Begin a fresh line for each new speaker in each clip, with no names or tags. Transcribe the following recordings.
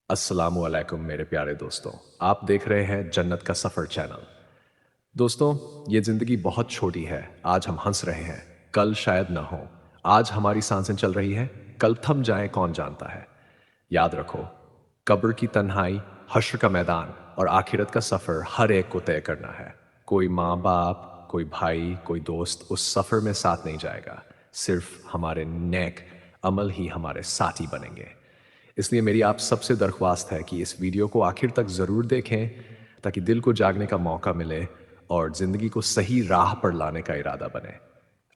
अस्सलामुअलैकुम मेरे प्यारे दोस्तों। आप देख रहे हैं जन्नत का सफ़र चैनल। दोस्तों, ये ज़िंदगी बहुत छोटी है। आज हम हंस रहे हैं, कल शायद ना हो। आज हमारी सांसें चल रही हैं, कल थम जाए कौन जानता है। याद रखो, कब्र की तन्हाई, हश्र का मैदान और आखिरत का सफ़र हर एक को तय करना है। कोई माँ बाप, कोई भाई, कोई दोस्त उस सफ़र में साथ नहीं जाएगा। सिर्फ हमारे नेक अमल ही हमारे साथी बनेंगे। इसलिए मेरी आप सबसे दरख्वास्त है कि इस वीडियो को आखिर तक ज़रूर देखें, ताकि दिल को जागने का मौका मिले और ज़िंदगी को सही राह पर लाने का इरादा बने।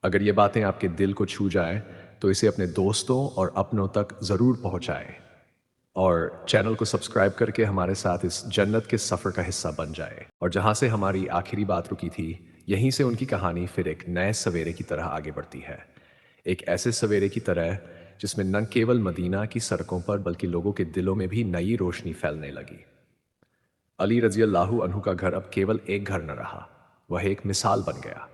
अगर ये बातें आपके दिल को छू जाएं, तो इसे अपने दोस्तों और अपनों तक ज़रूर पहुंचाएं और चैनल को सब्सक्राइब करके हमारे साथ इस जन्नत के सफ़र का हिस्सा बन जाए। और जहाँ से हमारी आखिरी बात रुकी थी, यहीं से उनकी कहानी फिर एक नए सवेरे की तरह आगे बढ़ती है। एक ऐसे सवेरे की तरह जिसमें न केवल मदीना की सड़कों पर बल्कि लोगों के दिलों में भी नई रोशनी फैलने लगी। अली रजी अल्लाहु अन्हु का घर अब केवल एक घर न रहा, वह एक मिसाल बन गया।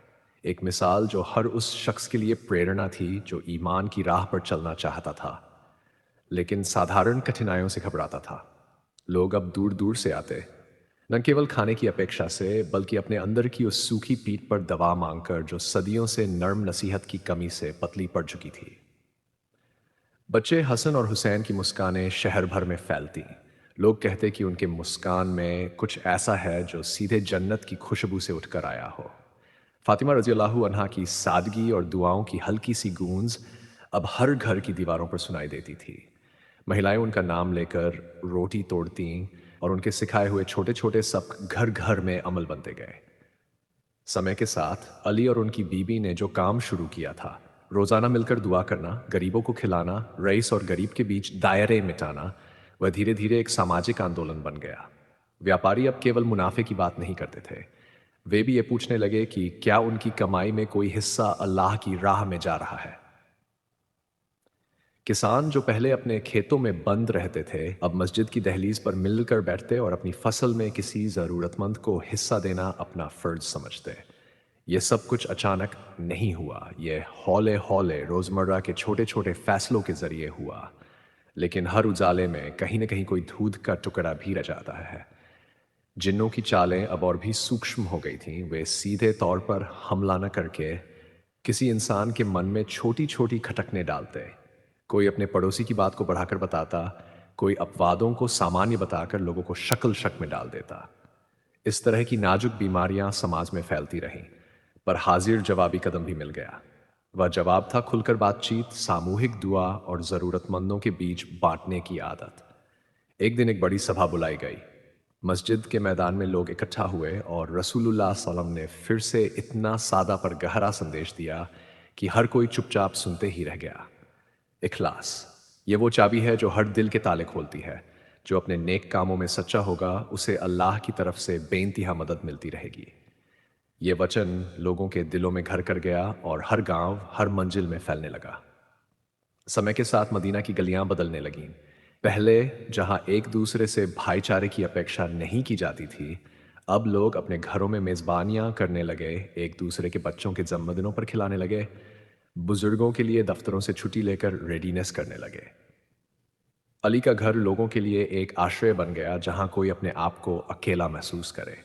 एक मिसाल जो हर उस शख्स के लिए प्रेरणा थी जो ईमान की राह पर चलना चाहता था, लेकिन साधारण कठिनाइयों से घबराता था। लोग अब दूर दूर से आते, न केवल खाने की अपेक्षा से बल्कि अपने अंदर की उस सूखी पीठ पर दवा मांगकर जो सदियों से नर्म नसीहत की कमी से पतली पड़ चुकी थी। बच्चे हसन और हुसैन की मुस्कानें शहर भर में फैलती। लोग कहते कि उनके मुस्कान में कुछ ऐसा है जो सीधे जन्नत की खुशबू से उठकर आया हो। फातिमा रजी अल्लाहु अन्हा की सादगी और दुआओं की हल्की सी गूंज अब हर घर की दीवारों पर सुनाई देती थी। महिलाएं उनका नाम लेकर रोटी तोड़ती और उनके सिखाए हुए छोटे छोटे सबक घर घर में अमल बनते गए। समय के साथ अली और उनकी बीबी ने जो काम शुरू किया था, रोजाना मिलकर दुआ करना, गरीबों को खिलाना, रईस और गरीब के बीच दायरे मिटाना, वह धीरे धीरे एक सामाजिक आंदोलन बन गया। व्यापारी अब केवल मुनाफे की बात नहीं करते थे, वे भी ये पूछने लगे कि क्या उनकी कमाई में कोई हिस्सा अल्लाह की राह में जा रहा है। किसान जो पहले अपने खेतों में बंद रहते थे, अब मस्जिद की दहलीज पर मिलकर बैठते और अपनी फसल में किसी जरूरतमंद को हिस्सा देना अपना फर्ज समझते। ये सब कुछ अचानक नहीं हुआ, ये हौले हौले रोजमर्रा के छोटे छोटे फैसलों के जरिए हुआ। लेकिन हर उजाले में कहीं न कहीं कोई दूध का टुकड़ा भी रह जाता है। जिन्नों की चालें अब और भी सूक्ष्म हो गई थीं, वे सीधे तौर पर हमला न करके किसी इंसान के मन में छोटी छोटी खटकने डालते। कोई अपने पड़ोसी की बात को बढ़ाकर बताता, कोई अपवादों को सामान्य बताकर लोगों को शक्ल शक में डाल देता। इस तरह की नाजुक बीमारियां समाज में फैलती रहीं, पर हाजिर जवाबी कदम भी मिल गया। वह जवाब था खुलकर बातचीत, सामूहिक दुआ और जरूरतमंदों के बीच बांटने की आदत। एक दिन एक बड़ी सभा बुलाई गई। मस्जिद के मैदान में लोग इकट्ठा हुए और रसूलुल्लाह सल्लल्लाहु अलैहि वसल्लम ने फिर से इतना सादा पर गहरा संदेश दिया कि हर कोई चुपचाप सुनते ही रह गया। इखलास, ये वो चाबी है जो हर दिल के ताले खोलती है। जो अपने नेक कामों में सच्चा होगा, उसे अल्लाह की तरफ से बेइंतहा मदद मिलती रहेगी। ये वचन लोगों के दिलों में घर कर गया और हर गांव, हर मंजिल में फैलने लगा। समय के साथ मदीना की गलियां बदलने लगीं। पहले जहां एक दूसरे से भाईचारे की अपेक्षा नहीं की जाती थी, अब लोग अपने घरों में मेजबानियां करने लगे, एक दूसरे के बच्चों के जन्मदिनों पर खिलाने लगे, बुजुर्गों के लिए दफ्तरों से छुट्टी लेकर रेडीनेस करने लगे। अली का घर लोगों के लिए एक आश्रय बन गया जहां कोई अपने आप को अकेला महसूस करे।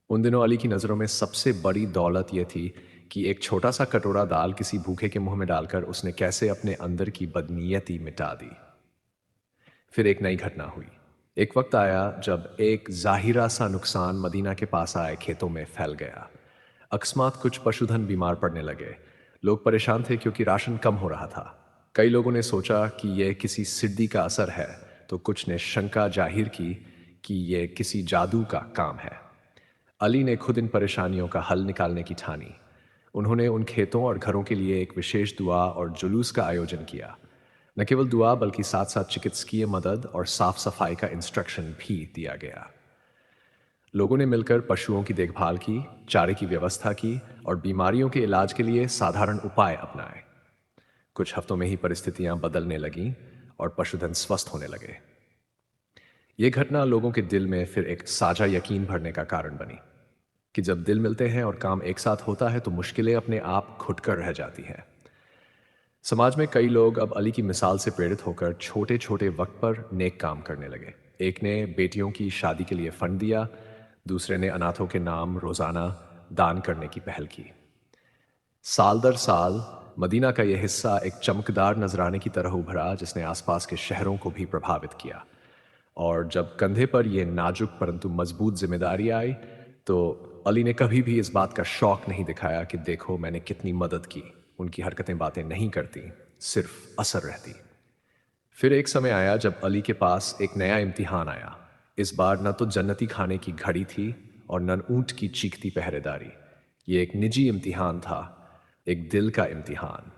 उन दिनों अली की नज़रों में सबसे बड़ी दौलत यह थी कि एक छोटा सा कटोरा दाल किसी भूखे के मुंह में डालकर उसने कैसे अपने अंदर की बदनीयती मिटा दी। फिर एक नई घटना हुई। एक वक्त आया जब एक जाहिरा सा नुकसान मदीना के पास आए खेतों में फैल गया। अकस्मात कुछ पशुधन बीमार पड़ने लगे। लोग परेशान थे क्योंकि राशन कम हो रहा था। कई लोगों ने सोचा कि यह किसी सिद्धि का असर है, तो कुछ ने शंका जाहिर की कि यह किसी जादू का काम है। अली ने खुद इन परेशानियों का हल निकालने की ठानी। उन्होंने उन खेतों और घरों के लिए एक विशेष दुआ और जुलूस का आयोजन किया। न केवल दुआ बल्कि साथ साथ चिकित्सकीय मदद और साफ सफाई का इंस्ट्रक्शन भी दिया गया। लोगों ने मिलकर पशुओं की देखभाल की, चारे की व्यवस्था की और बीमारियों के इलाज के लिए साधारण उपाय अपनाए। कुछ हफ्तों में ही परिस्थितियां बदलने लगीं और पशुधन स्वस्थ होने लगे। ये घटना लोगों के दिल में फिर एक साझा यकीन भरने का कारण बनी कि जब दिल मिलते हैं और काम एक साथ होता है तो मुश्किलें अपने आप घुटकर रह जाती हैं। समाज में कई लोग अब अली की मिसाल से प्रेरित होकर छोटे छोटे वक्त पर नेक काम करने लगे। एक ने बेटियों की शादी के लिए फंड दिया, दूसरे ने अनाथों के नाम रोजाना दान करने की पहल की। साल दर साल मदीना का यह हिस्सा एक चमकदार नजराने की तरह उभरा जिसने आसपास के शहरों को भी प्रभावित किया। और जब कंधे पर यह नाजुक परंतु मजबूत जिम्मेदारी आई, तो अली ने कभी भी इस बात का शौक नहीं दिखाया कि देखो मैंने कितनी मदद की। उनकी हरकतें बातें नहीं करती, सिर्फ असर रहती। फिर एक समय आया जब अली के पास एक नया इम्तिहान आया। इस बार न तो जन्नती खाने की घड़ी थी और न ऊंट की चीखती पहरेदारी। ये एक निजी इम्तिहान था, एक दिल का इम्तिहान।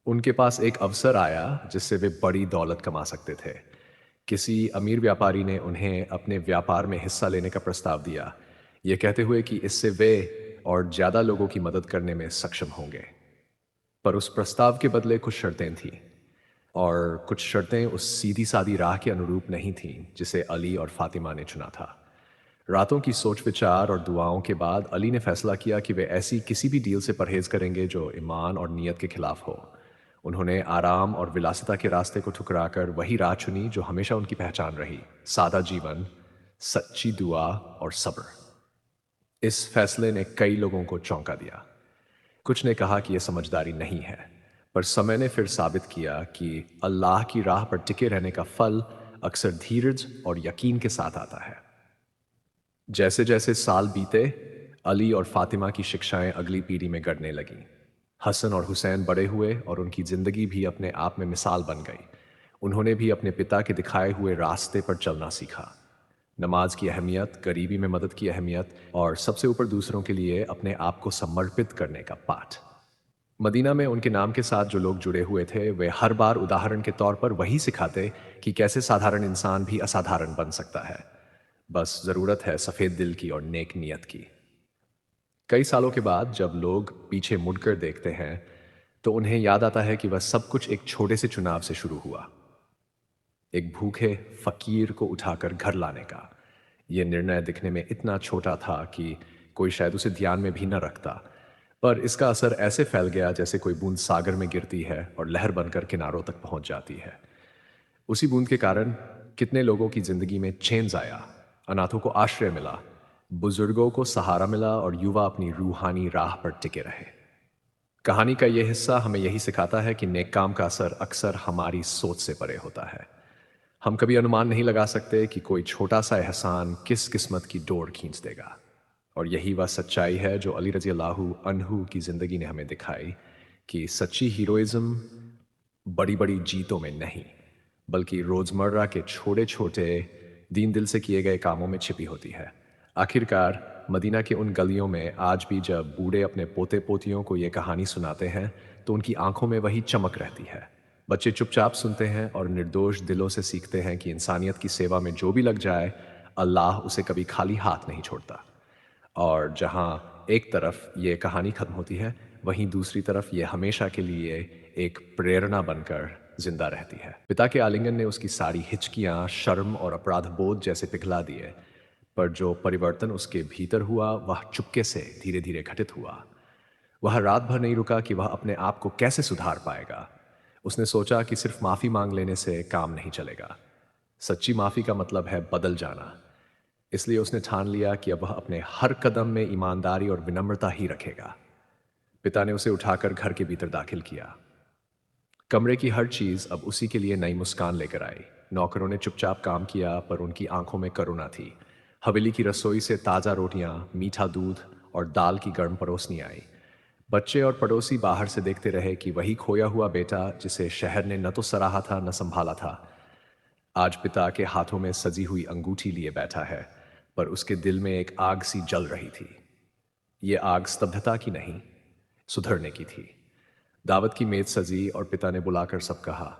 उनके पास एक अवसर आया जिससे वे बड़ी दौलत कमा सकते थे। किसी अमीर व्यापारी ने उन्हें अपने व्यापार में हिस्सा लेने का प्रस्ताव दिया, ये कहते हुए कि इससे वे और ज्यादा लोगों की मदद करने में सक्षम होंगे। पर उस प्रस्ताव के बदले कुछ शर्तें थीं, और कुछ शर्तें उस सीधी सादी राह के अनुरूप नहीं थीं जिसे अली और फातिमा ने चुना था। रातों की सोच विचार और दुआओं के बाद अली ने फैसला किया कि वे ऐसी किसी भी डील से परहेज करेंगे जो ईमान और नीयत के खिलाफ हो। उन्होंने आराम और विलासिता के रास्ते को ठुकराकर वही राह चुनी जो हमेशा उनकी पहचान रही, सादा जीवन, सच्ची दुआ और सब्र। इस फैसले ने कई लोगों को चौंका दिया। कुछ ने कहा कि यह समझदारी नहीं है, पर समय ने फिर साबित किया कि अल्लाह की राह पर टिके रहने का फल अक्सर धीरज और यकीन के साथ आता है। जैसे जैसे साल बीते, अली और फातिमा की शिक्षाएं अगली पीढ़ी में गढ़ने लगीं। हसन और हुसैन बड़े हुए और उनकी जिंदगी भी अपने आप में मिसाल बन गई। उन्होंने भी अपने पिता के दिखाए हुए रास्ते पर चलना सीखा। नमाज की अहमियत, गरीबी में मदद की अहमियत और सबसे ऊपर दूसरों के लिए अपने आप को समर्पित करने का पाठ। मदीना में उनके नाम के साथ जो लोग जुड़े हुए थे, वे हर बार उदाहरण के तौर पर वही सिखाते कि कैसे साधारण इंसान भी असाधारण बन सकता है। बस जरूरत है सफेद दिल की और नेक नियत की। कई सालों के बाद जब लोग पीछे मुड़कर देखते हैं, तो उन्हें याद आता है कि वह सब कुछ एक छोटे से चुनाव से शुरू हुआ। एक भूखे फकीर को उठाकर घर लाने का। यह निर्णय दिखने में इतना छोटा था कि कोई शायद उसे ध्यान में भी न रखता, पर इसका असर ऐसे फैल गया जैसे कोई बूंद सागर में गिरती है और लहर बनकर किनारों तक पहुंच जाती है। उसी बूंद के कारण कितने लोगों की जिंदगी में चेंज आया, अनाथों को आश्रय मिला, बुजुर्गों को सहारा मिला और युवा अपनी रूहानी राह पर टिके रहे। कहानी का यह हिस्सा हमें यही सिखाता है कि नेक काम का असर अक्सर हमारी सोच से परे होता है। हम कभी अनुमान नहीं लगा सकते कि कोई छोटा सा एहसान किस किस्मत की डोर खींच देगा। और यही वह सच्चाई है जो अली रजी अल्लाहु अन्हु की जिंदगी ने हमें दिखाई, कि सच्ची हीरोइज्म बड़ी बड़ी जीतों में नहीं, बल्कि रोजमर्रा के छोटे छोटे दीन दिल से किए गए कामों में छिपी होती है। आखिरकार मदीना के उन गलियों में आज भी जब बूढ़े अपने पोते पोतियों को ये कहानी सुनाते हैं, तो उनकी आंखों में वही चमक रहती है। बच्चे चुपचाप सुनते हैं और निर्दोष दिलों से सीखते हैं कि इंसानियत की सेवा में जो भी लग जाए, अल्लाह उसे कभी खाली हाथ नहीं छोड़ता। और जहाँ एक तरफ ये कहानी खत्म होती है, वहीं दूसरी तरफ ये हमेशा के लिए एक प्रेरणा बनकर जिंदा रहती है। पिता के आलिंगन ने उसकी सारी हिचकियां, शर्म और अपराध बोध जैसे पिघला दिए, पर जो परिवर्तन उसके भीतर हुआ वह चुपके से धीरे धीरे घटित हुआ। वह रात भर नहीं रुका कि वह अपने आप को कैसे सुधार पाएगा। उसने सोचा कि सिर्फ माफी मांग लेने से काम नहीं चलेगा। सच्ची माफी का मतलब है बदल जाना। इसलिए उसने ठान लिया कि अब वह अपने हर कदम में ईमानदारी और विनम्रता ही रखेगा। पिता ने उसे उठाकर घर के भीतर दाखिल किया। कमरे की हर चीज अब उसी के लिए नई मुस्कान लेकर आई। नौकरों ने चुपचाप काम किया, पर उनकी आंखों में करुणा थी। हवेली की रसोई से ताजा रोटियां, मीठा दूध और दाल की गर्म परोसनी आई। बच्चे और पड़ोसी बाहर से देखते रहे कि वही खोया हुआ बेटा, जिसे शहर ने न तो सराहा था न संभाला था, आज पिता के हाथों में सजी हुई अंगूठी लिए बैठा है। पर उसके दिल में एक आग सी जल रही थी। ये आग स्तब्धता की नहीं, सुधरने की थी। दावत की मेज सजी और पिता ने बुलाकर सब कहा,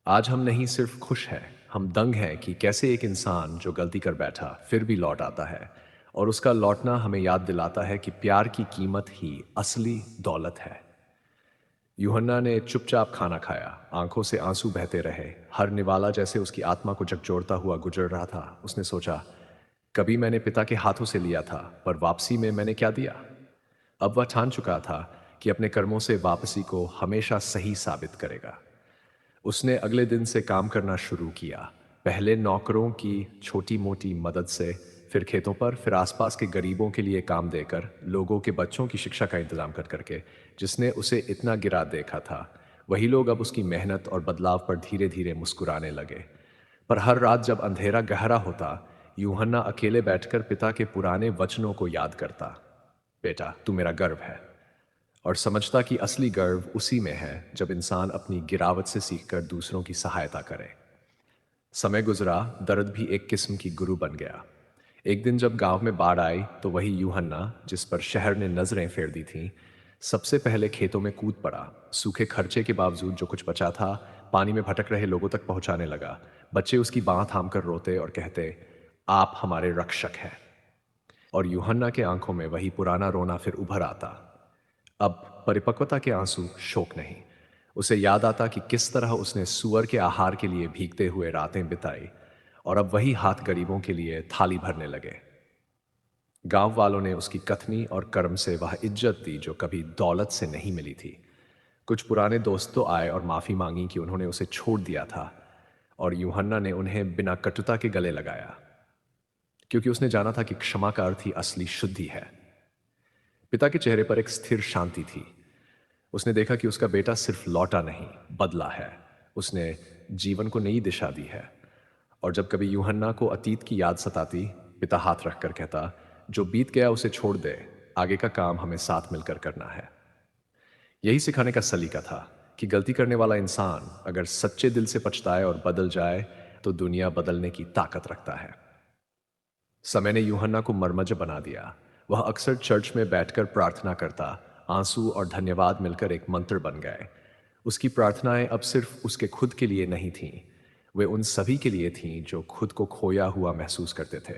आज हम नहीं सिर्फ खुश हैं, हम दंग हैं कि कैसे एक इंसान जो गलती कर बैठा फिर भी लौट आता है। और उसका लौटना हमें याद दिलाता है कि प्यार की कीमत ही असली दौलत है। यूहन्ना ने चुपचाप खाना खाया, आंखों से आंसू बहते रहे। हर निवाला जैसे उसकी आत्मा को झकझोरता हुआ गुजर रहा था। उसने सोचा, कभी मैंने पिता के हाथों से लिया था, पर वापसी में मैंने क्या दिया। अब वह ठान चुका था कि अपने कर्मों से वापसी को हमेशा सही साबित करेगा। उसने अगले दिन से काम करना शुरू किया। पहले नौकरों की छोटी-मोटी मदद से, फिर खेतों पर, फिर आसपास के गरीबों के लिए काम देकर, लोगों के बच्चों की शिक्षा का इंतजाम कर करके। जिसने उसे इतना गिरा देखा था, वही लोग अब उसकी मेहनत और बदलाव पर धीरे-धीरे मुस्कुराने लगे। पर हर रात जब अंधेरा गहरा होता, यूहन्ना अकेले बैठकर पिता के पुराने वचनों को याद करता। बेटा, तू मेरा गर्व है। और समझता कि असली गर्व उसी में है जब इंसान अपनी गिरावट से सीखकर दूसरों की सहायता करे। समय गुजरा, दर्द भी एक किस्म की गुरु बन गया। एक दिन जब गांव में बाढ़ आई तो वही यूहन्ना, जिस पर शहर ने नजरें फेर दी थीं, सबसे पहले खेतों में कूद पड़ा। सूखे खर्चे के बावजूद जो कुछ बचा था, पानी में भटक रहे लोगों तक पहुंचाने लगा। बच्चे उसकी बांह थामकर रोते और कहते, आप हमारे रक्षक हैं। और यूहन्ना के आंखों में वही पुराना रोना फिर उभर आता। अब परिपक्वता के आंसू, शोक नहीं। उसे याद आता कि किस तरह उसने सूअर के आहार के लिए भीगते हुए रातें बिताई, और अब वही हाथ गरीबों के लिए थाली भरने लगे। गांव वालों ने उसकी कथनी और कर्म से वह इज्जत दी जो कभी दौलत से नहीं मिली थी। कुछ पुराने दोस्त तो आए और माफी मांगी कि उन्होंने उसे छोड़ दिया था, और यूहन्ना ने उन्हें बिना कटुता के गले लगाया, क्योंकि उसने जाना था कि क्षमा का अर्थ ही असली शुद्धि है। पिता के चेहरे पर एक स्थिर शांति थी। उसने देखा कि उसका बेटा सिर्फ लौटा नहीं, बदला है। उसने जीवन को नई दिशा दी है। और जब कभी यूहन्ना को अतीत की याद सताती, पिता हाथ रखकर कहता, जो बीत गया उसे छोड़ दे, आगे का काम हमें साथ मिलकर करना है। यही सिखाने का सलीका था कि गलती करने वाला इंसान अगर सच्चे दिल से पछताए और बदल जाए, तो दुनिया बदलने की ताकत रखता है। समय ने यूहन्ना को मरमज बना दिया। वह अक्सर चर्च में बैठकर प्रार्थना करता। आंसू और धन्यवाद मिलकर एक मंत्र बन गए। उसकी प्रार्थनाएं अब सिर्फ उसके खुद के लिए नहीं थीं, वे उन सभी के लिए थीं जो खुद को खोया हुआ महसूस करते थे।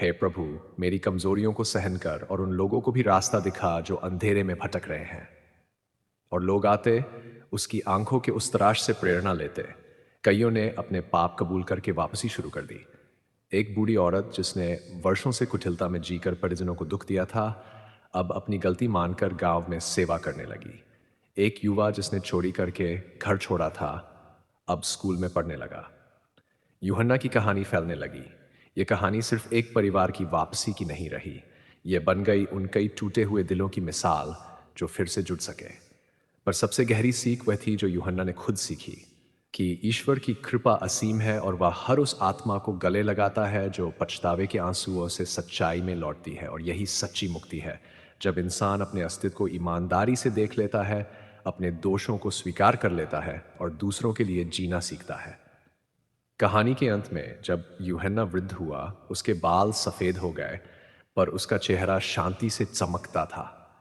हे प्रभु, मेरी कमजोरियों को सहन कर और उन लोगों को भी रास्ता दिखा जो अंधेरे में भटक रहे हैं। और लोग आते, उसकी आंखों के उस तराश से प्रेरणा लेते। कईयों ने अपने पाप कबूल करके वापसी शुरू कर दी। एक बूढ़ी औरत जिसने वर्षों से कुटिलता में जीकर परिजनों को दुख दिया था, अब अपनी गलती मानकर गांव में सेवा करने लगी। एक युवा जिसने चोरी करके घर छोड़ा था, अब स्कूल में पढ़ने लगा। यूहन्ना की कहानी फैलने लगी। ये कहानी सिर्फ एक परिवार की वापसी की नहीं रही, ये बन गई उन कई टूटे हुए दिलों की मिसाल जो फिर से जुड़ सके। पर सबसे गहरी सीख वह थी जो यूहन्ना ने खुद सीखी, कि ईश्वर की कृपा असीम है और वह हर उस आत्मा को गले लगाता है जो पछतावे के आंसुओं से सच्चाई में लौटती है। और यही सच्ची मुक्ति है, जब इंसान अपने अस्तित्व को ईमानदारी से देख लेता है, अपने दोषों को स्वीकार कर लेता है और दूसरों के लिए जीना सीखता है। कहानी के अंत में जब यूहन्ना वृद्ध हुआ, उसके बाल सफेद हो गए, पर उसका चेहरा शांति से चमकता था।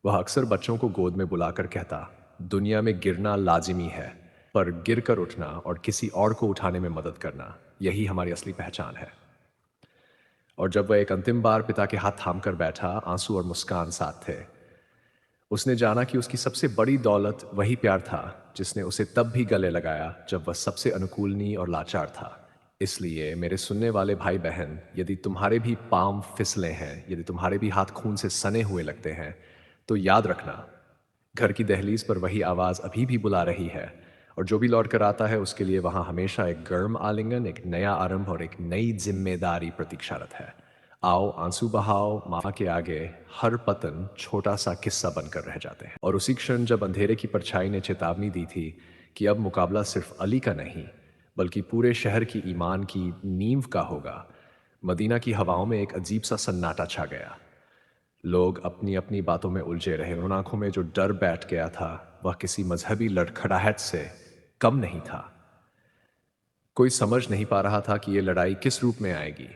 वह अक्सर बच्चों को गोद में बुलाकर कहता, दुनिया में गिरना लाजिमी है, पर गिरकर उठना और किसी और को उठाने में मदद करना, यही हमारी असली पहचान है। और जब वह एक अंतिम बार पिता के हाथ थामकर बैठा, आंसू और मुस्कान साथ थे, उसने जाना कि उसकी सबसे बड़ी दौलत वही प्यार था जिसने उसे तब भी गले लगाया जब वह सबसे अनुकूलनीय और लाचार था। इसलिए मेरे सुनने वाले भाई बहन, यदि तुम्हारे भी पांव फिसले हैं, यदि तुम्हारे भी हाथ खून से सने हुए लगते हैं, तो याद रखना, घर की दहलीज पर वही आवाज अभी भी बुला रही है। और जो भी लौट कर आता है उसके लिए वहां हमेशा एक गर्म आलिंगन, एक नया आरंभ और एक नई जिम्मेदारी प्रतीक्षारत है। आओ, आंसू बहाओ, माँ के आगे हर पतन छोटा सा किस्सा बनकर रह जाते हैं। और उसी क्षण जब अंधेरे की परछाई ने चेतावनी दी थी कि अब मुकाबला सिर्फ अली का नहीं, बल्कि पूरे शहर की ईमान की नींव का होगा, मदीना की हवाओं में एक अजीब सा सन्नाटा छा गया। लोग अपनी अपनी बातों में उलझे रहे। उन आंखों में जो डर बैठ गया था, वह किसी मजहबी लड़खड़ाहट से कम नहीं था। कोई समझ नहीं पा रहा था कि यह लड़ाई किस रूप में आएगी।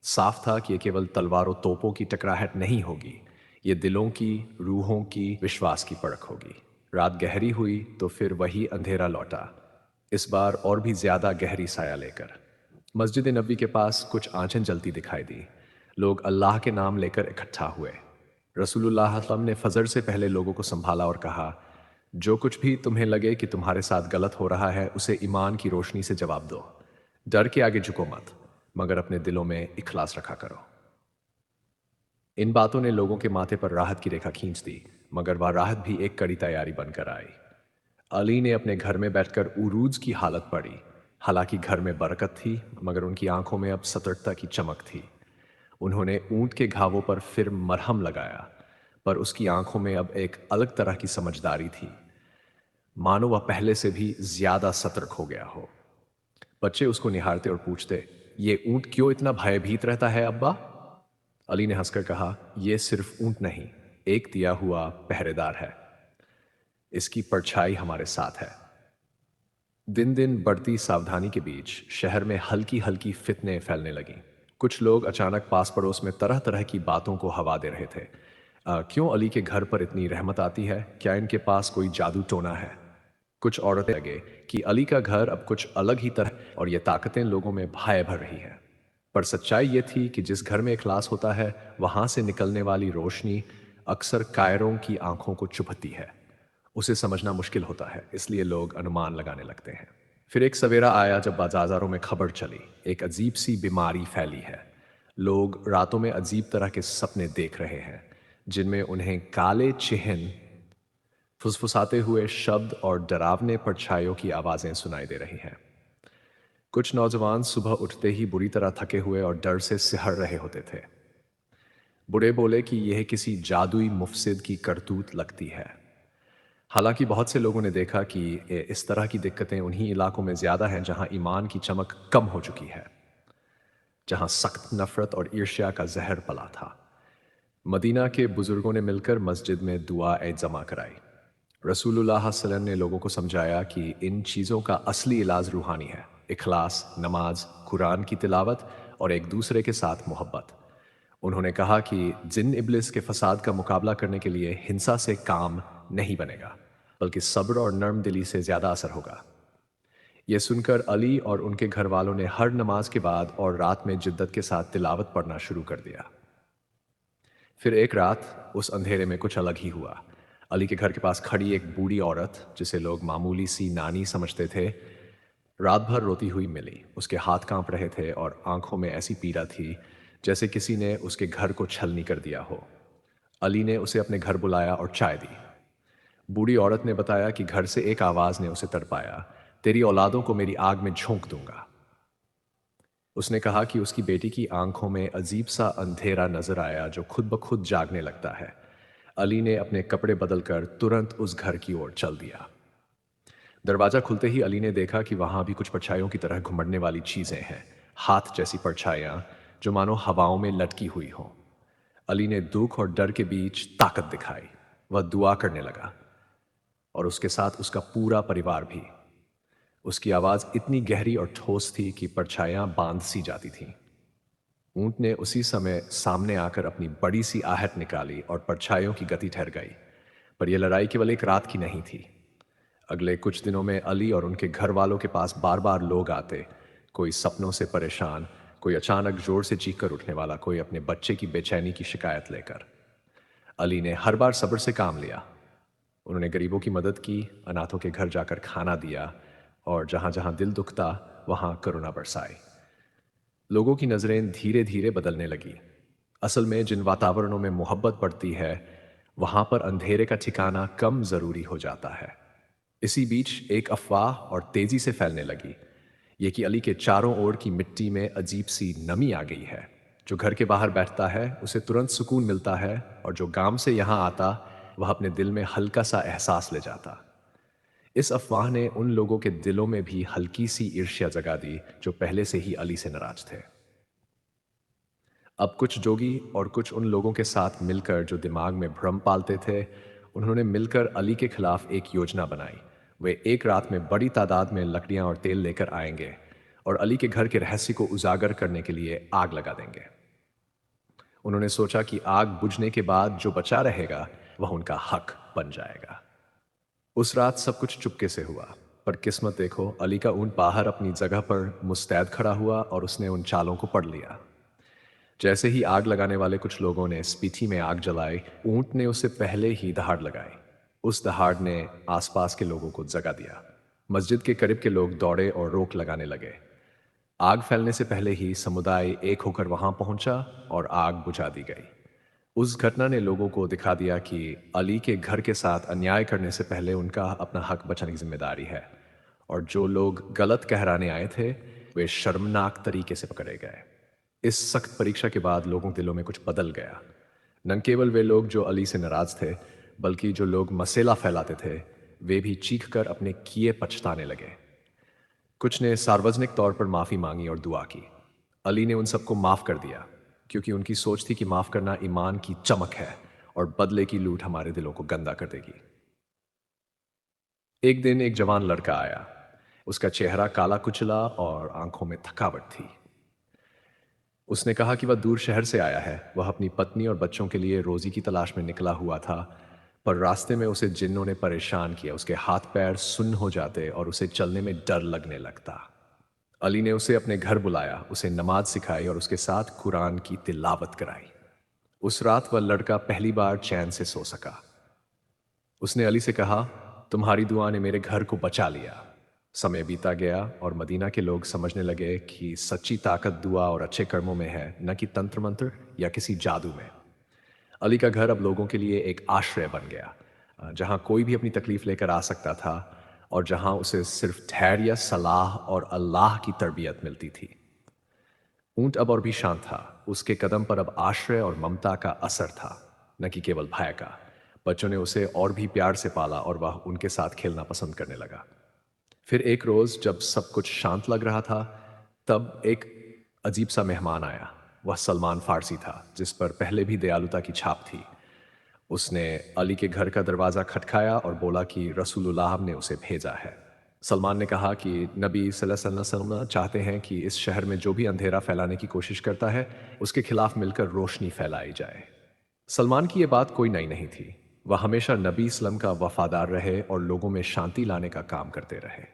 साफ था कि यह केवल तलवारों तोपों की टकराहट नहीं होगी, ये दिलों की, रूहों की, विश्वास की परख होगी। रात गहरी हुई तो फिर वही अंधेरा लौटा, इस बार और भी ज्यादा गहरी साया लेकर। मस्जिद नबी के पास कुछ आंचें जलती दिखाई दी। लोग अल्लाह के नाम लेकर इकट्ठा हुए। रसूलुल्लाह सल्लल्लाहु अलैहि वसल्लम ने फजर से पहले लोगों को संभाला और कहा, जो कुछ भी तुम्हें लगे कि तुम्हारे साथ गलत हो रहा है, उसे ईमान की रोशनी से जवाब दो। डर के आगे झुको मत, मगर अपने दिलों में इखलास रखा करो। इन बातों ने लोगों के माथे पर राहत की रेखा खींच दी। मगर वह राहत भी एक कड़ी तैयारी बनकर आई। अली ने अपने घर में बैठकर उरूज की हालत पढ़ी। हालांकि घर में बरकत थी, मगर उनकी आंखों में अब सतर्कता की चमक थी। उन्होंने ऊंट के घावों पर फिर मरहम लगाया, पर उसकी आंखों में अब एक अलग तरह की समझदारी थी, मानो वह पहले से भी ज्यादा सतर्क हो गया हो। बच्चे उसको निहारते और पूछते, ये ऊंट क्यों इतना भयभीत रहता है अब्बा? अली ने हंसकर कहा, यह सिर्फ ऊंट नहीं, एक दिया हुआ पहरेदार है। इसकी परछाई हमारे साथ है। दिन दिन बढ़ती सावधानी के बीच शहर में हल्की हल्की फितने फैलने लगीं। कुछ लोग अचानक पास पड़ोस में तरह तरह की बातों को हवा दे रहे थे। क्यों अली के घर पर इतनी रहमत आती है? क्या इनके पास कोई जादू टोना है? कुछ औरतें लगे कि अली का घर अब कुछ अलग ही तरह और ये ताकतें लोगों में भय भर रही है। पर सच्चाई ये थी कि जिस घर में इखलास होता है, वहां से निकलने वाली रोशनी अक्सर कायरों की आंखों को चुभती है। उसे समझना मुश्किल होता है, इसलिए लोग अनुमान लगाने लगते हैं। फिर एक सवेरा आया जब बाजारों में खबर चली, एक अजीब सी बीमारी फैली है। लोग रातों में अजीब तरह के सपने देख रहे हैं, जिनमें उन्हें काले चिन्ह, फुसफुसाते हुए शब्द और डरावने परछाइयों की आवाजें सुनाई दे रही हैं। कुछ नौजवान सुबह उठते ही बुरी तरह थके हुए और डर से सिहर रहे होते थे। बूढ़े बोले कि यह किसी जादुई मुफसिद की करतूत लगती है। हालांकि बहुत से लोगों ने देखा कि इस तरह की दिक्कतें उन्हीं इलाकों में ज्यादा हैं जहां ईमान की चमक कम हो चुकी है, जहां सख्त नफरत और ईर्ष्या का जहर पला था। मदीना के बुजुर्गों ने मिलकर मस्जिद में दुआ ए जमा कराई। रसूलुल्लाह सल्लल्लाहु अलैहि वसल्लम ने लोगों को समझाया कि इन चीज़ों का असली इलाज रूहानी है, इखलास, नमाज, कुरान की तिलावत और एक दूसरे के साथ मोहब्बत। उन्होंने कहा कि जिन इब्लिस के फसाद का मुकाबला करने के लिए हिंसा से काम नहीं बनेगा, बल्कि सब्र और नर्म दिली से ज्यादा असर होगा। यह सुनकर अली और उनके घर वालों ने हर नमाज के बाद और रात में जिद्दत के साथ तिलावत पढ़ना शुरू कर दिया। फिर एक रात उस अंधेरे में कुछ अलग ही हुआ। अली के घर के पास खड़ी एक बूढ़ी औरत, जिसे लोग मामूली सी नानी समझते थे, रात भर रोती हुई मिली। उसके हाथ कांप रहे थे और आंखों में ऐसी पीड़ा थी जैसे किसी ने उसके घर को छलनी कर दिया हो। अली ने उसे अपने घर बुलाया और चाय दी। बूढ़ी औरत ने बताया कि घर से एक आवाज ने उसे तड़पाया, तेरी औलादों को मेरी आग में झोंक दूंगा। उसने कहा कि उसकी बेटी की आंखों में अजीब सा अंधेरा नजर आया जो खुद ब खुद जागने लगता है। अली ने अपने कपड़े बदलकर तुरंत उस घर की ओर चल दिया। दरवाजा खुलते ही अली ने देखा कि वहां भी कुछ परछाइयों की तरह घुमड़ने वाली चीजें हैं, हाथ जैसी परछाइयां जो मानो हवाओं में लटकी हुई हों। अली ने दुख और डर के बीच ताकत दिखाई। वह दुआ करने लगा और उसके साथ उसका पूरा परिवार भी। उसकी आवाज इतनी गहरी और ठोस थी कि परछाइयां बांध सी जाती थीं। ऊंट ने उसी समय सामने आकर अपनी बड़ी सी आहट निकाली और परछाइयों की गति ठहर गई। पर यह लड़ाई केवल एक रात की नहीं थी। अगले कुछ दिनों में अली और उनके घर वालों के पास बार बार लोग आते, कोई सपनों से परेशान, कोई अचानक जोर से चीख कर उठने वाला, कोई अपने बच्चे की बेचैनी की शिकायत लेकर। अली ने हर बार सब्र से काम लिया। उन्होंने गरीबों की मदद की, अनाथों के घर जाकर खाना दिया और जहां जहां दिल दुखता वहां करुणा बरसाई। लोगों की नजरें धीरे धीरे बदलने लगी। असल में जिन वातावरणों में मोहब्बत बढ़ती है, वहां पर अंधेरे का ठिकाना कम जरूरी हो जाता है। इसी बीच एक अफवाह और तेजी से फैलने लगी, ये कि अली के चारों ओर की मिट्टी में अजीब सी नमी आ गई है। जो घर के बाहर बैठता है उसे तुरंत सुकून मिलता है, और जो गांव से यहां आता वह अपने दिल में हल्का सा एहसास ले जाता। इस अफवाह ने उन लोगों के दिलों में भी हल्की सी ईर्ष्या जगा दी जो पहले से ही अली से नाराज थे। अब कुछ जोगी और कुछ उन लोगों के साथ मिलकर जो दिमाग में भ्रम पालते थे, उन्होंने मिलकर अली के खिलाफ एक योजना बनाई। वे एक रात में बड़ी तादाद में लकड़ियां और तेल लेकर आएंगे और अली के घर के रहस्य को उजागर करने के लिए आग लगा देंगे। उन्होंने सोचा कि आग बुझने के बाद जो बचा रहेगा वह उनका हक बन जाएगा। उस रात सब कुछ चुपके से हुआ, पर किस्मत देखो, अली का ऊंट बाहर अपनी जगह पर मुस्तैद खड़ा हुआ और उसने उन चालों को पढ़ लिया। जैसे ही आग लगाने वाले कुछ लोगों ने स्पीठी में आग जलाई, ऊंट ने उसे पहले ही दहाड़ लगाई। उस दहाड़ ने आसपास के लोगों को जगा दिया। मस्जिद के करीब के लोग दौड़े और रोक लगाने लगे। आग फैलने से पहले ही समुदाय एक होकर वहां पहुंचा और आग बुझा दी गई। उस घटना ने लोगों को दिखा दिया कि अली के घर के साथ अन्याय करने से पहले उनका अपना हक बचाने की जिम्मेदारी है, और जो लोग गलत कहराने आए थे वे शर्मनाक तरीके से पकड़े गए। इस सख्त परीक्षा के बाद लोगों के दिलों में कुछ बदल गया। न केवल वे लोग जो अली से नाराज थे, बल्कि जो लोग मसेला फैलाते थे वे भी चीख कर अपने किए पछताने लगे। कुछ ने सार्वजनिक तौर पर माफी मांगी और दुआ की। अली ने उन सबको माफ कर दिया, क्योंकि उनकी सोच थी कि माफ करना ईमान की चमक है और बदले की लूट हमारे दिलों को गंदा कर देगी। एक दिन एक जवान लड़का आया। उसका चेहरा काला कुचला और आंखों में थकावट थी। उसने कहा कि वह दूर शहर से आया है। वह अपनी पत्नी और बच्चों के लिए रोजी की तलाश में निकला हुआ था, पर रास्ते में उसे जिन्नों ने परेशान किया। उसके हाथ पैर सुन्न हो जाते और उसे चलने में डर लगने लगता। अली ने उसे अपने घर बुलाया, उसे नमाज सिखाई और उसके साथ कुरान की तिलावत कराई। उस रात वह लड़का पहली बार चैन से सो सका। उसने अली से कहा, तुम्हारी दुआ ने मेरे घर को बचा लिया। समय बीता गया और मदीना के लोग समझने लगे कि सच्ची ताकत दुआ और अच्छे कर्मों में है, न कि तंत्र मंत्र या किसी जादू में। अली का घर अब लोगों के लिए एक आश्रय बन गया, जहां कोई भी अपनी तकलीफ लेकर आ सकता था और जहां उसे सिर्फ धैर्य, सलाह और अल्लाह की तरबियत मिलती थी। ऊंट अब और भी शांत था। उसके कदम पर अब आश्रय और ममता का असर था, न कि केवल भय का। बच्चों ने उसे और भी प्यार से पाला और वह उनके साथ खेलना पसंद करने लगा। फिर एक रोज जब सब कुछ शांत लग रहा था, तब एक अजीब सा मेहमान आया। वह सलमान फारसी था, जिस पर पहले भी दयालुता की छाप थी। उसने अली के घर का दरवाजा खटखाया और बोला कि रसूलुल्लाह ने उसे भेजा है। सलमान ने कहा कि नबी सल्लल्लाहु अलैहि वसल्लम चाहते हैं कि इस शहर में जो भी अंधेरा फैलाने की कोशिश करता है उसके खिलाफ मिलकर रोशनी फैलाई जाए। सलमान की यह बात कोई नई नहीं थी। वह हमेशा नबी इस्लाम का वफादार रहे और लोगों में शांति लाने का काम करते रहे।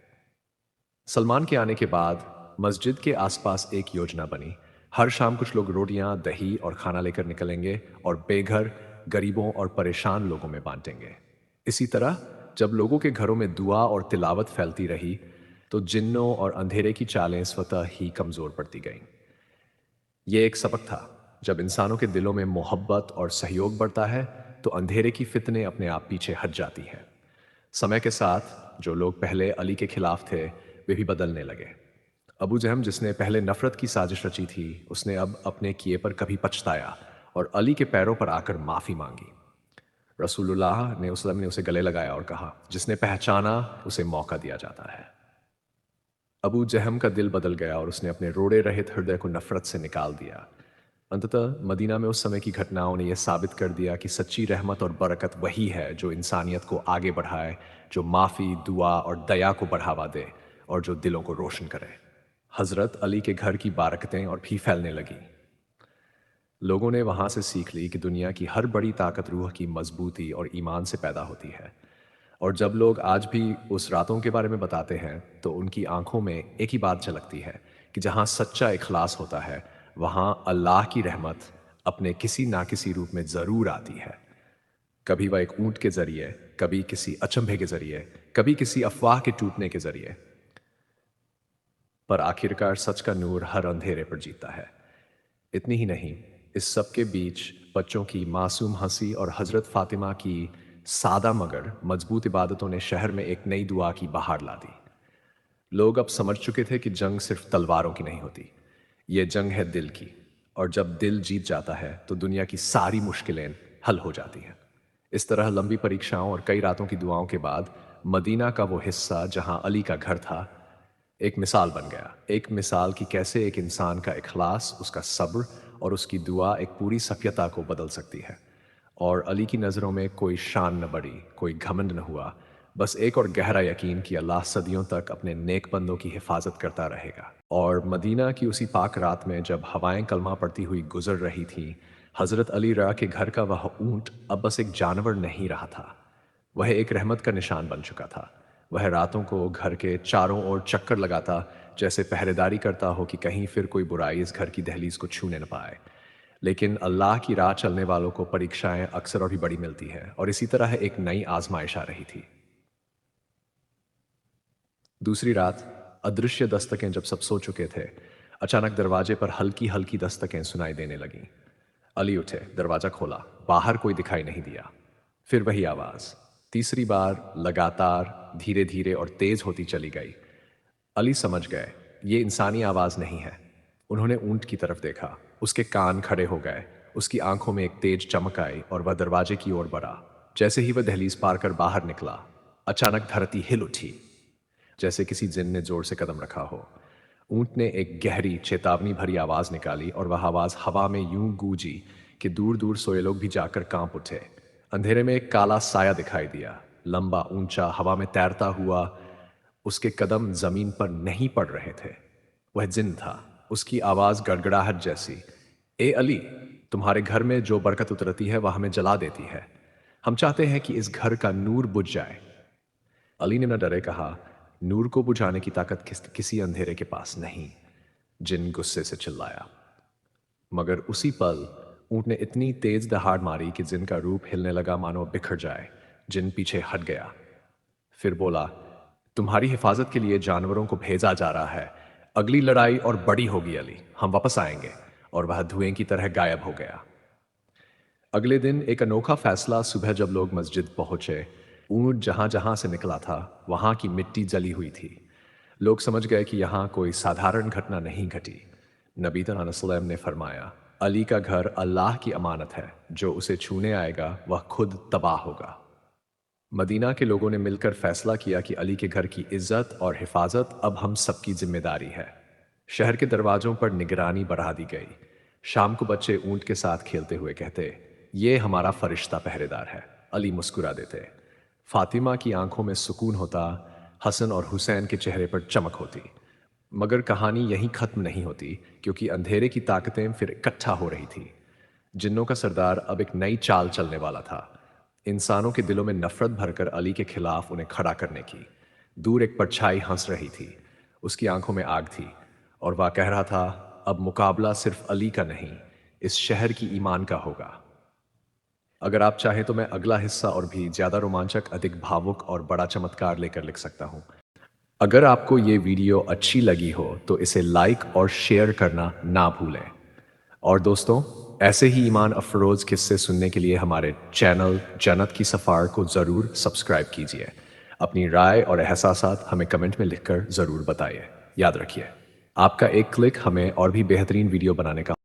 सलमान के आने के बाद मस्जिद के आसपास एक योजना बनी। हर शाम कुछ लोग रोटियां, दही और खाना लेकर निकलेंगे और बेघर, गरीबों और परेशान लोगों में बांटेंगे। इसी तरह जब लोगों के घरों में दुआ और तिलावत फैलती रही, तो जिन्नों और अंधेरे की चालें स्वतः ही कमजोर पड़ती गईं। ये एक सबक था। जब इंसानों के दिलों में मोहब्बत और सहयोग बढ़ता है, तो अंधेरे की फितने अपने आप पीछे हट जाती हैं। समय के साथ जो लोग पहले अली के खिलाफ थे, वे भी बदलने लगे। अबू जहम, जिसने पहले नफरत की साजिश रची थी, उसने अब अपने किए पर कभी पछताया और अली के पैरों पर आकर माफी मांगी। रसूलुल्लाह ने वसल्लम ने उसे गले लगाया और कहा, जिसने पहचाना उसे मौका दिया जाता है। अबू जहम का दिल बदल गया और उसने अपने रोड़े रहित हृदय को नफरत से निकाल दिया। अंततः मदीना में उस समय की घटनाओं ने यह साबित कर दिया कि सच्ची रहमत और बरकत वही है जो इंसानियत को आगे बढ़ाए, जो माफी, दुआ और दया को बढ़ावा दे और जो दिलों को रोशन करे। हजरत अली के घर की बारकतें और भी फैलने लगी। लोगों ने वहां से सीख ली कि दुनिया की हर बड़ी ताकत रूह की मजबूती और ईमान से पैदा होती है। और जब लोग आज भी उस रातों के बारे में बताते हैं, तो उनकी आंखों में एक ही बात झलकती है कि जहां सच्चा इखलास होता है, वहां अल्लाह की रहमत अपने किसी ना किसी रूप में जरूर आती है। कभी वह एक ऊंट के जरिए, कभी किसी अचंभे के जरिए, कभी किसी अफवाह के टूटने के जरिए, पर आखिरकार सच का नूर हर अंधेरे पर जीता है। इतनी ही नहीं, इस सब के बीच बच्चों की मासूम हंसी और हजरत फातिमा की सादा मगर मजबूत इबादतों ने शहर में एक नई दुआ की बहार ला दी। लोग अब समझ चुके थे कि जंग सिर्फ तलवारों की नहीं होती, ये जंग है दिल की। और जब दिल जीत जाता है तो दुनिया की सारी मुश्किलें हल हो जाती हैं। इस तरह लंबी परीक्षाओं और कई रातों की दुआओं के बाद मदीना का वो हिस्सा जहां अली का घर था, एक मिसाल बन गया। एक मिसाल कि कैसे एक इंसान का इखलास, उसका सब्र और उसकी दुआ एक पूरी सभ्यता को बदल सकती है। और अली की नज़रों में कोई शान न बढ़ी, कोई घमंड न हुआ, बस एक और गहरा यकीन कि अल्लाह सदियों तक अपने नेक बंदों की हिफाजत करता रहेगा। और मदीना की उसी पाक रात में जब हवाएं कलमा पड़ती हुई गुजर रही थीं, हज़रत अली रा के घर का वह ऊंट अब बस एक जानवर नहीं रहा था, वह एक रहमत का निशान बन चुका था। वह रातों को घर के चारों ओर चक्कर लगाता, जैसे पहरेदारी करता हो कि कहीं फिर कोई बुराई इस घर की दहलीज को छूने न पाए। लेकिन अल्लाह की राह चलने वालों को परीक्षाएं अक्सर और भी बड़ी मिलती है, और इसी तरह एक नई आजमाइश आ रही थी। दूसरी रात अदृश्य दस्तकें जब सब सो चुके थे, अचानक दरवाजे पर हल्की हल्की दस्तकें सुनाई देने लगीं। अली उठे, दरवाजा खोला, बाहर कोई दिखाई नहीं दिया। फिर वही आवाज, तीसरी बार लगातार, धीरे धीरे और तेज होती चली गई। अली समझ गए, ये इंसानी आवाज नहीं है। उन्होंने ऊंट की तरफ देखा, उसके कान खड़े हो गए, उसकी आंखों में एक तेज चमक आई और वह दरवाजे की ओर बढ़ा। जैसे ही वह दहलीज पार कर बाहर निकला, अचानक धरती हिल उठी, जैसे किसी जिन ने जोर से कदम रखा हो। ऊंट ने एक गहरी चेतावनी भरी आवाज निकाली और वह आवाज हवा में यूं गूंजी कि दूर दूर सोए लोग भी जाकर कांप उठे। अंधेरे में एक काला साया दिखाई दिया, लंबा, ऊंचा, हवा में तैरता हुआ। उसके कदम जमीन पर नहीं पड़ रहे थे। वह जिन था, उसकी आवाज गड़गड़ाहट जैसी। ए अली, तुम्हारे घर में जो बरकत उतरती है वह हमें जला देती है। हम चाहते हैं कि इस घर का नूर बुझ जाए। अली ने न डरे कहा, नूर को बुझाने की ताकत किसी अंधेरे के पास नहीं। जिन गुस्से से चिल्लाया, मगर उसी पल ऊंट ने इतनी तेज दहाड़ मारी कि जिन का रूप हिलने लगा मानो बिखर जाए। जिन पीछे हट गया, फिर बोला, तुम्हारी हिफाजत के लिए जानवरों को भेजा जा रहा है। अगली लड़ाई और बड़ी होगी अली, हम वापस आएंगे। और वह धुएं की तरह गायब हो गया। अगले दिन एक अनोखा फैसला। सुबह जब लोग मस्जिद पहुंचे, ऊंट जहां जहां से निकला था वहां की मिट्टी जली हुई थी। लोग समझ गए कि यहां कोई साधारण घटना नहीं घटी। नबी सल्लल्लाहु ने फरमाया, अली का घर अल्लाह की अमानत है, जो उसे छूने आएगा वह खुद तबाह होगा। मदीना के लोगों ने मिलकर फैसला किया कि अली के घर की इज्जत और हिफाजत अब हम सबकी जिम्मेदारी है। शहर के दरवाजों पर निगरानी बढ़ा दी गई। शाम को बच्चे ऊंट के साथ खेलते हुए कहते, ये हमारा फरिश्ता पहरेदार है। अली मुस्कुरा देते। फातिमा की आंखों में सुकून होता, हसन और हुसैन के चेहरे पर चमक होती। मगर कहानी यहीं खत्म नहीं होती, क्योंकि अंधेरे की ताकतें फिर इकट्ठा हो रही थी। जिन्नों का सरदार अब एक नई चाल चलने वाला था। इंसानों के दिलों में नफरत भरकर अली के खिलाफ उन्हें खड़ा करने की। दूर एक परछाई हंस रही थी, उसकी आंखों में आग थी, और वह कह रहा था, अब मुकाबला सिर्फ अली का नहीं, इस शहर की ईमान का होगा। अगर आप चाहें तो मैं अगला हिस्सा और भी ज्यादा रोमांचक, अधिक भावुक और बड़ा चमत्कार लेकर लिख सकता हूं। अगर आपको ये वीडियो अच्छी लगी हो तो इसे लाइक और शेयर करना ना भूलें। और दोस्तों, ऐसे ही ईमान अफरोज किस्से सुनने के लिए हमारे चैनल जन्नत की सफ़ार को ज़रूर सब्सक्राइब कीजिए। अपनी राय और एहसासात हमें कमेंट में लिखकर ज़रूर बताइए। याद रखिए, आपका एक क्लिक हमें और भी बेहतरीन वीडियो बनाने का